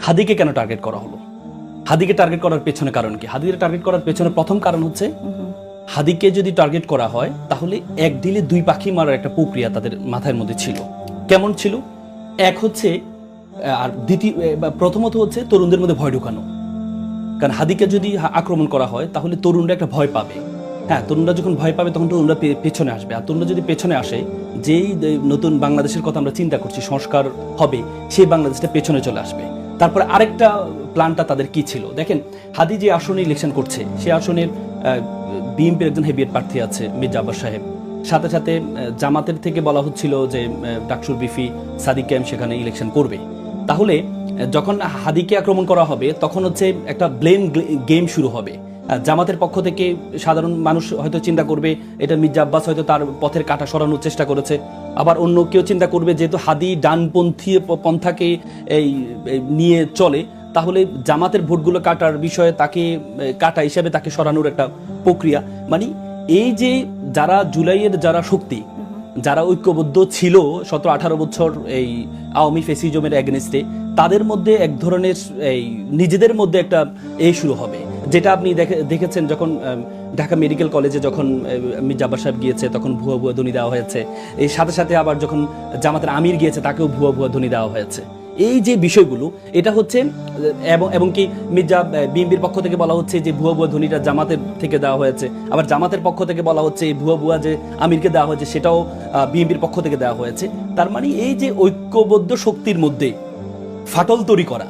হাদিকে কেন টার্গেট করা হলো? হাদিকে টার্গেট করার পেছনে কারণ কি? হাদিকে টার্গেট করার পেছনে প্রথম কারণ হচ্ছে হাদিকে যদি টার্গেট করা হয় তাহলে এক ঢিলে দুই পাখি মারার একটা প্রক্রিয়া তাদের মাথার মধ্যে ছিল। কেমন ছিল? এক হচ্ছে, আর দ্বিতীয় প্রথমত হচ্ছে তরুণদের মধ্যে ভয় ঢুকানো। কারণ হাদিকে যদি আক্রমণ করা হয় তাহলে তরুণরা একটা ভয় পাবে। হ্যাঁ, তরুণরা যখন ভয় পাবে তখন তরুণরা পেছনে আসবে। আর তরুণরা যদি পেছনে আসে, যেই নতুন বাংলাদেশের কথা আমরা চিন্তা করছি, সংস্কার হবে, সেই বাংলাদেশটা পেছনে চলে আসবে। তারপরে আরেকটা প্ল্যানটা তাদের কি ছিল দেখেন, হাদি যে আসনে ইলেকশন করছে সে আসনের বিএনপির একজন হেভিয়েট প্রার্থী আছে মির্জা আব্বাস সাহেব, সাথে সাথে জামাতের থেকে বলা হচ্ছিল যে ডাকসুর বিফি সাদিক কায়েম সেখানে ইলেকশন করবে। তাহলে যখন হাদিকে আক্রমণ করা হবে তখন হচ্ছে একটা ব্লেম গেম শুরু হবে। জামাতের পক্ষ থেকে সাধারণ মানুষ হয়তো চিন্তা করবে এটা মির্জা আব্বাস হয়তো তার পথের কাঁটা সরানোর চেষ্টা করেছে, আবার অন্য কেউ চিন্তা করবে যেহেতু হাদি ডানপন্থী পন্থাকে এই নিয়ে চলে, তাহলে জামাতের ভোটগুলো কাটার বিষয়ে তাকে কাটা হিসাবে তাকে সরানোর একটা প্রক্রিয়া। মানে এই যে যারা জুলাইয়ের যারা শক্তি, যারা ঐক্যবদ্ধ ছিল 17-18 বছর এই আওয়ামী ফেসিজমের এগেনস্টে, তাদের মধ্যে এক ধরনের এই নিজেদের মধ্যে একটা শুরু হবে, যেটা আপনি দেখেছেন যখন ঢাকা মেডিকেল কলেজে যখন মির্জা আব্বাস সাহেব গিয়েছে তখন ভুয়া ভুয়া ধ্বনি দেওয়া হয়েছে। এই সাথে সাথে আবার যখন জামাতের আমির গিয়েছে তাকেও ভুয়া ভুয়া ধ্বনি দেওয়া হয়েছে। এই যে বিষয়গুলো এটা হচ্ছে, এবং কি মির্জা বিএনপির পক্ষ থেকে বলা হচ্ছে যে ভুয়া ভুয়া ধ্বনিটা জামাতের থেকে দেওয়া হয়েছে, আবার জামাতের পক্ষ থেকে বলা হচ্ছে এই ভুয়া ভুয়া যে আমিরকে দেওয়া হয়েছে সেটাও বিএনপির পক্ষ থেকে দেওয়া হয়েছে। তার মানে এই যে ঐক্যবদ্ধ শক্তির মধ্যে ফাটল তৈরি করা,